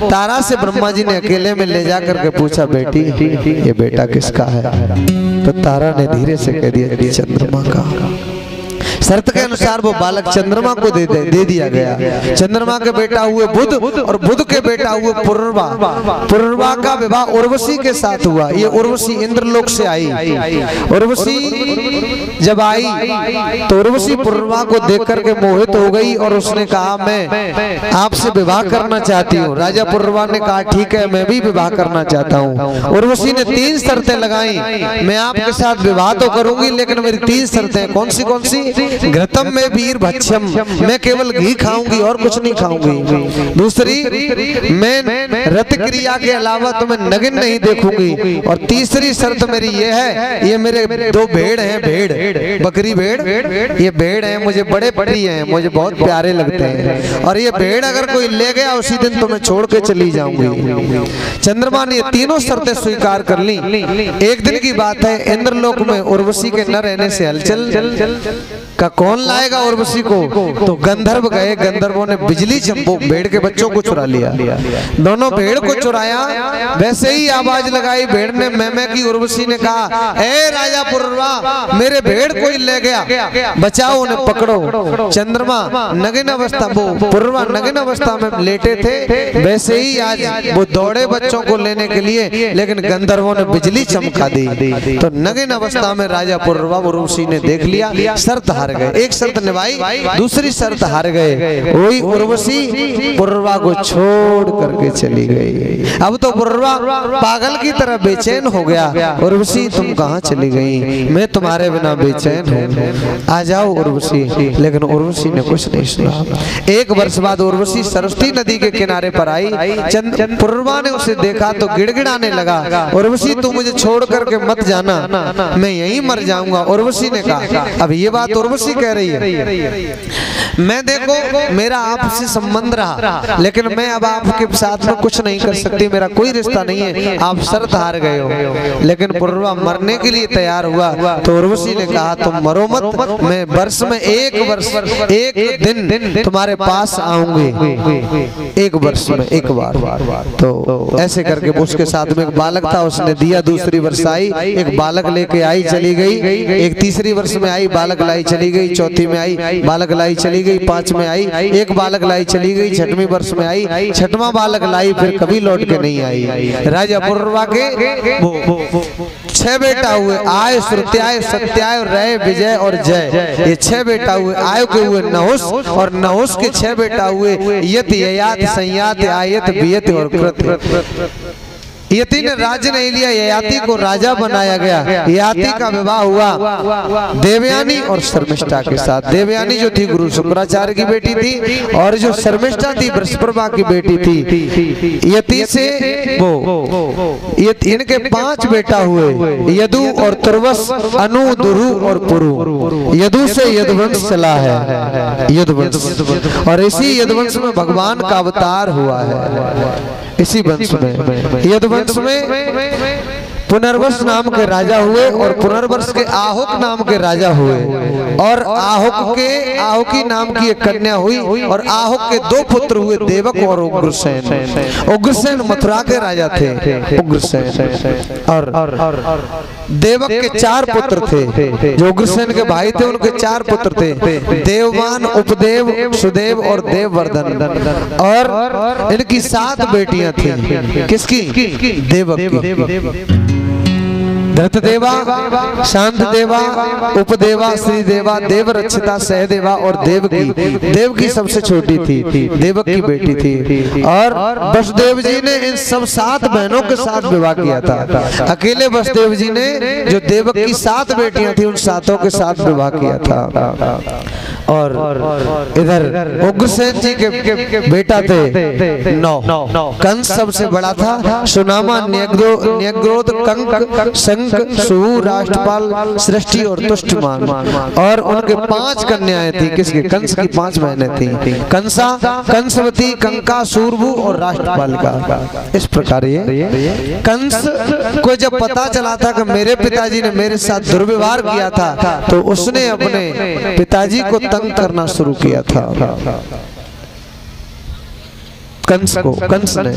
तारा से ब्रह्मा जी ने अकेले में ले जा करके पूछा, बेटी ये बेटा किसका है? तो तारा ने धीरे से कह दिया, चंद्रमा का। शर्त के अनुसार वो बालक चंद्रमा को दे दिया गया। चंद्रमा के बेटा हुए बुध और बुध के बेटा हुए पुरुरवा। पुरुरवा का विवाह उर्वशी के साथ हुआ। ये उर्वशी इंद्रलोक से आई। उर्वशी जब आई तो उर्वशी पुरुरवा को देख करके मोहित हो गई और उसने कहा, मैं आपसे विवाह करना चाहती हूँ। राजा पुरुरवा ने कहा, ठीक है, मैं भी विवाह करना चाहता हूँ। उर्वशी ने 3 शर्तें लगाई, मैं आपके साथ विवाह तो करूंगी लेकिन मेरी 3 शर्तें। कौन सी? घृतम में वीर भक्ष्यम, मैं केवल घी खाऊंगी और कुछ नहीं खाऊंगी। दूसरी, मैं रत क्रिया के अलावा तुम्हें नगिन नहीं देखूंगी। और तीसरी शर्त मेरी ये है, ये मेरे 2 भेड़ हैं, भेड़ बकरी भेड़, ये भेड़ हैं, मुझे बड़े प्रिय हैं, मुझे बहुत प्यारे लगते हैं। और ये भेड़ अगर कोई ले गया उसी दिन तो मैं छोड़ के चली जाऊंगी। चंद्रमा ने ये 3 शर्तें स्वीकार कर ली। एक दिन की बात है, इंद्रलोक में उर्वशी के न रहने से हलचल का कौन लाएगा उर्वशी को? तो गंधर्व गए। गंधर्वों ने बिजली चंपो भेड़ के बच्चों को चुरा लिया। दोनों भेड़ को चुराया। वैसे ही आवाज लगाई भेड़ ने, मैं की। उर्वशी ने कहा, ए राजा पुरुरवा, मेरे भेड़ कोई ले गया, बचाओ, उन्हें पकड़ो। चंद्रमा नगिन अवस्था, वो पुरुरवा नगिन अवस्था में लेटे थे। वैसे ही आज वो दौड़े बच्चों को लेने के लिए, लेकिन गंधर्वों ने बिजली चमका दी। तो नगिन अवस्था में राजा पुरुरवा उर्वशी ने देख लिया, शर्त हार गए। एक शर्त निभाई, दूसरी शर्त हार गए। वही उर्वशी पुरुरवा को छोड़ करके चली गई। अब तो पुरुरवा पागल की तरह बेचैन हो गया। उर्वशी तुम कहाँ चली गई? मैं तुम्हारे बिना बेचैन हूँ, आ जाओ उर्वशी। लेकिन उर्वशी ने कुछ नहीं सुना। 1 वर्ष बाद उर्वशी सरस्वती नदी के किनारे पर आई। पुरुरवा ने उसे देखा तो गिड़गिड़ाने लगा, उर्वशी तू मुझे छोड़ करके मत जाना, मैं यहीं मर जाऊंगा। उर्वशी ने कहा, अब ये बात उर्वशी कह रही है, मैं देखो मेरा आपसे संबंध रहा, लेकिन मैं अब आपके साथ में कुछ नहीं कर सकती, मेरा कोई रिश्ता नहीं है, आप शर्त हार गए हो। लेकिन पुरुरवा मरने के लिए तैयार हुआ। तो उर्वशी ने कहा, तुम मरो मत, मैं वर्ष में 1 दिन तुम्हारे पास आऊंगी, 1 वर्ष में 1 बार। तो ऐसे करके उसके साथ में एक बालक था, उसने दिया। दूसरी वर्ष आई, एक बालक लेके आई, चली गई। एक तीसरी वर्ष में आई, बालक लाई, चली गई। चौथी में आई, बालक लाई, चली गई। 5 में आई, एक बालक लाई, चली गई। 6वें वर्ष में आई, 6वां बालक लाई, फिर कभी लौट के नहीं आई। राजा पुरुरवा के 6 बेटा हुए, आय, श्रुत्याय, सत्याय, रय, विजय और जय। ये 6 बेटा हुए। आयु के हुए नहुस, और नहुस के 6 बेटा हुए यत, ययाति, संयाति, आयत, बियत और कृत। यति ने राज्य नहीं लिया, ययाति को राजा बनाया गया। ययाति का विवाह हुआ देवयानी और शर्मिष्ठा के साथ। देवयानी जो थी गुरु शुक्राचार्य की बेटी थी, और जो शर्मिष्ठा थी बृहस्पति की बेटी थी। यति से इनके 5 बेटा हुए, यदु और तुर्वस, अनु, दुरु और पुरु। यदु से यदुवंश चला है, यदुवंश, और इसी यदुवंश में भगवान का अवतार हुआ है। इसी वंश में, यदुवंश में पुनर्वस नाम के राजा हुए, और पुनर्वस के आहुक नाम के राजा हुए, और आहुकी नाम की एक कन्या हुई, और आहुक के 2 पुत्र हुए, देवक और उग्रसेन। उग्रसेन मथुरा के राजा थे, उग्रसेन। और देवक के 4 पुत्र थे। जो उग्रसेन के भाई थे उनके 4 पुत्र थे, देववान, उपदेव, सुदेव और देववर्धन। और इनकी 7 बेटियां थी। किसकी? देवक की। धृतदेवा, शांतदेवा, उपदेवा, श्रीदेवा, देवरक्षिता, सहदेवा और देवकी। देवकी सबसे छोटी थी, देवक की बेटी थी। और वसुदेव जी ने इन सब 7 बहनों के साथ विवाह किया था। अकेले वसुदेव जी ने जो देवक की 7 बेटियां थी उन 7 के साथ विवाह किया था। और इधर उग्रसेन जी के बेटा थे 9। कंस सबसे बड़ा था, सुनामा, न्यग्रोध, कंक, संक, सुहु, राष्ट्रपाल, सृष्टि और तुष्टमान। और उनके 5 कन्याएं थी। किसके? कंस की 5 बहनें थी, कंसा, कंसवती, कंका, सूरभु और राष्ट्रपाल का। इस प्रकार ये कंस को जब पता चला था कि मेरे पिताजी ने मेरे साथ दुर्व्यवहार किया था, तो उसने अपने पिताजी को तंग करना शुरू किया था। कंस ने।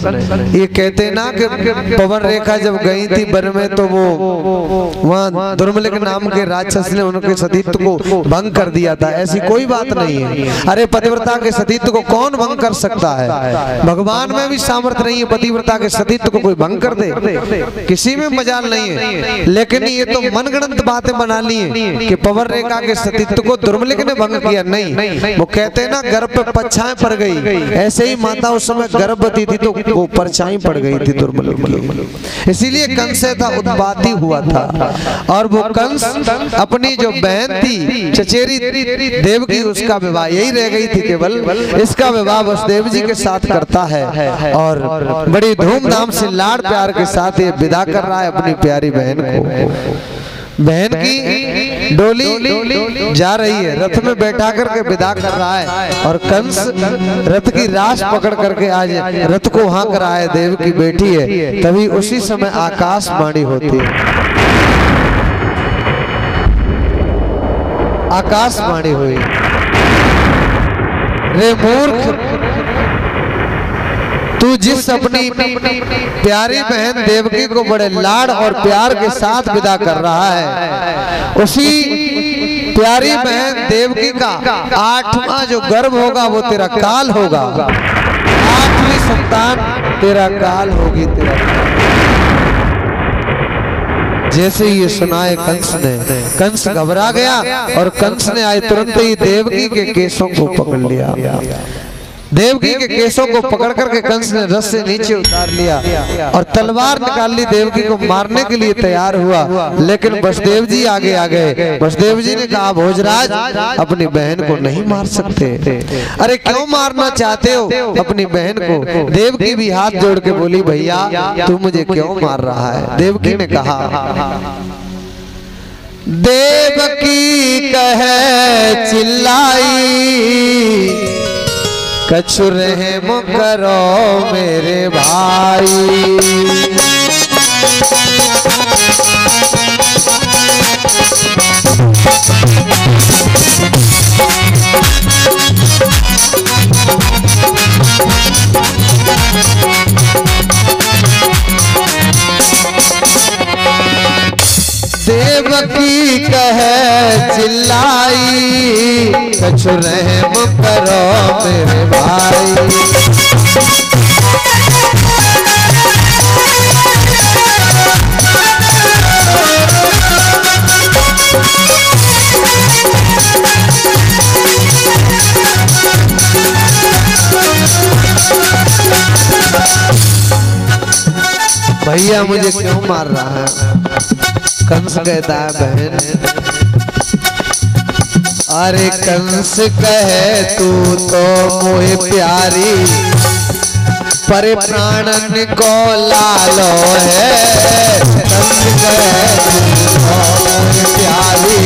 ये कहते ना कि पवन रेखा जब गई थी वन में तो वो वहाँ दुर्मलिक नाम के राक्षस ने उनके सतीत्व को भंग कर दिया था। ऐसी कोई बात नहीं है। अरे पतिव्रता के सतीत्व को कौन भंग कर सकता है? भगवान में भी सामर्थ्य नहीं है पतिव्रता के सतीत्व को कोई भंग कर दे, किसी में मजाल नहीं है। लेकिन ये तो मनगढ़ंत बातें बना ली है कि पवन रेखा के सतीत्व को दुर्मलिक ने भंग किया। नहीं, वो कहते हैं ना गर्भ पे परछाई पड़ गई, ऐसे ही माता उस समय गर्भवती थी तो वो परछाई पड़ गई थी दुर्मलिक की, इसीलिए कंस से था उत्पाती हुआ था। और वो कंस अपनी जो बहन थी चचेरी देवकी, उसका विवाह यही रह गई थी केवल, इसका विवाह वसुदेव जी के साथ करता है और बड़ी धूमधाम से लाड़ प्यार के साथ ये विदा कर रहा है अपनी प्यारी बहन को। बहन की डोली जा रही है, रथ में बैठा करके विदा कर रहा है और कंस रथ की राश पकड़ करके आज रथ को हाँक रहा है। देव की बेटी है, तभी उसी समय आकाशवाणी होती है। आकाशवाणी हुई, रे मूर्ख, तू जिस अपनी प्यारी बहन देवकी को बड़े लाड़ और प्यार के साथ विदा कर रहा है, उसी प्यारी बहन देवकी का 8वां जो गर्भ होगा वो तेरा काल होगा, 8वीं संतान तेरा काल होगी, तेरा जैसे ये सुनाए कंस घबरा गया और कंस ने आज तुरंत ही देवकी के केसों को पकड़ लिया। देवकी के केसों को पकड़ करके कंस ने रथ से नीचे उतार लिया और तलवार निकाल ली, देवकी को मारने के लिए तैयार हुआ। लेकिन वसुदेव जी आगे आ गए। वसुदेव जी ने कहा भोजराज अपनी बहन को नहीं मार सकते। अरे क्यों मारना चाहते हो अपनी बहन को? देवकी भी हाथ जोड़ के बोली भैया तू मुझे क्यों मार रहा है? देवकी ने कहा देवकी कहे चिल्लाई कछु रहम करो मेरे भाई, देवकी कहे चिल्लाई कछु रहम करो मेरे भाई, भैया मुझे क्यों मार रहा है? कंस कहता है बहन, अरे कंस कहे तू तो मोहे प्यारी, पर प्राणन को लालो है। कंस कहे तू तो मोहे प्यारी,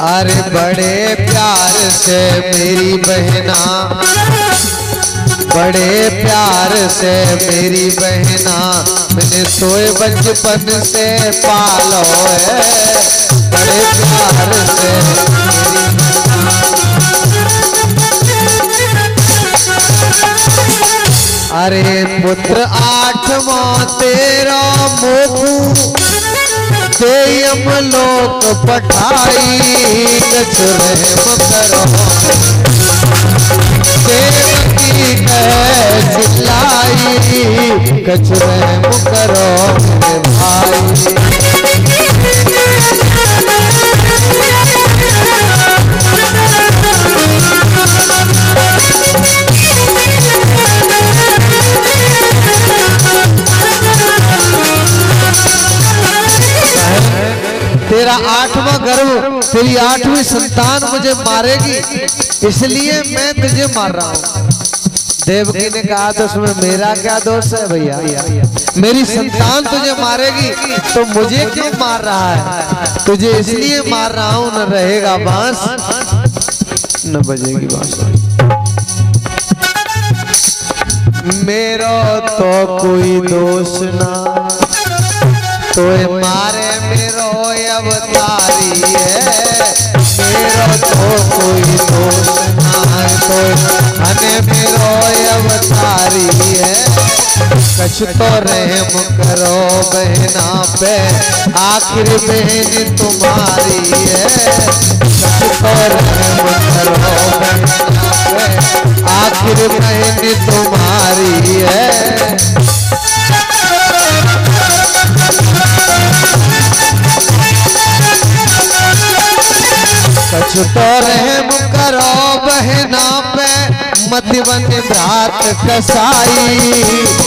अरे बड़े प्यार से मेरी बहना, बड़े प्यार से मेरी बहना मैंने सोए बचपन से पालो है। बड़े प्यार से अरे पुत्र 8वां तेरा मोकू देयम लोक पठाई, कछु रहम करो देवकी कहे चिल्लाई कछु रहम करो मेरे भाई। तेरा 8वां गर्भ, तेरी 8वीं संतान मुझे मारेगी, इसलिए मैं तुझे मार रहा हूँ। देवकी ने कहा तो उसमें मेरा क्या दोष है भैया? मेरी संतान तुझे मारेगी तो मुझे क्यों मार रहा है? तुझे इसलिए मार रहा हूँ न रहेगा बांस न बजेगी बांसुरी। मेरो तो कोई दोष ना, तो मारे मेरो अवतारी है। मेरो तो कोई दोष ना तो हने मेरो अवतारी है। कछ तो रहम करो बहना पे आखिर बहन तुम्हारी है। कछ तो रहम करो बहना पे आखिर बहन तुम्हारी है। कछ तो रहम करो बहना पे मत बन भ्रात कसाई।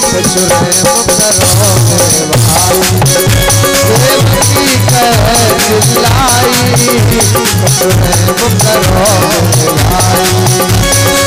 कछ रहम करो मेरे भाई देवकी कह चिल्लाई। कछ रहम करो मेरे भाई